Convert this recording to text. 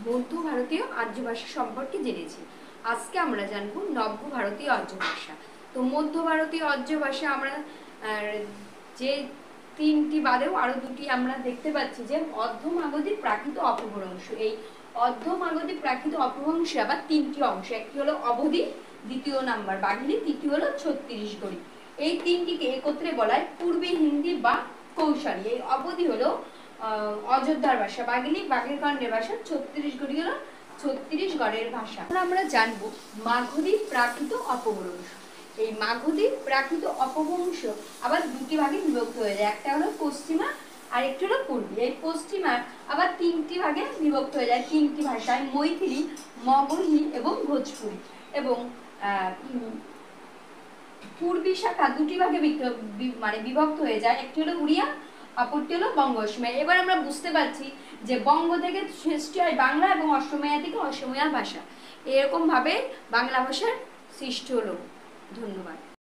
মধ্য ভারতীয় আর্য ভাষা সম্পর্কে জেনেছি। আজকে আমরা জানবো নব্য ভারতীয় আর্য ভাষা। তো মধ্য ভারতীয় আর্য ভাষা আমরা যে তিনটি বাদেও আরো দুটি আমরা দেখতে পাচ্ছি, যে অর্ধমাগধী প্রাকৃত অপভ্রংশ। এই অর্ধমাগধী প্রাকৃত অপভ্রংশে আবার তিনটি অংশ, একটি হলো অবধি, দ্বিতীয় নাম্বার বাঘিনী, তৃতীয় হলো ছত্তিশগড়ি। এই তিনটিকে একত্রে বলা হয় পূর্বী হিন্দি বা কৌশলী। এই অবধি হলো অযোধ্যার ভাষা, বাঘিনী বাঘেরখণ্ডের ভাষা, ছত্তিশগড়ি হলো ছত্তিশগড়ের ভাষা। আমরা জানবো মাগধী প্রাকৃত অপভ্রংশ। এই মাগধী প্রাকৃত অপভ্রংশ আবার দুটি ভাগে বিভক্ত হয়ে যায়, একটা হলো পশ্চিমা আর একটি হলো পূর্বী। এই পশ্চিমা আবার তিনটি ভাগে বিভক্ত হয়ে যায়, তিনটি ভাষায়, মৈথিলি, মগহী এবং ভোজপুরি। এবং পূর্বী শাখা দুটি ভাগে বিভক্ত হয়ে যায়, একটি হলো উড়িয়া, অপরটি হলো বঙ্গ অসমীয়া। এবার আমরা বুঝতে পারছি যে বঙ্গ থেকে সৃষ্টি হয় বাংলা এবং অসমীয়া থেকে অসমীয়া ভাষা, এরকম ভাবে বাংলা ভাষার সৃষ্টি হলো। ধন্যবাদ।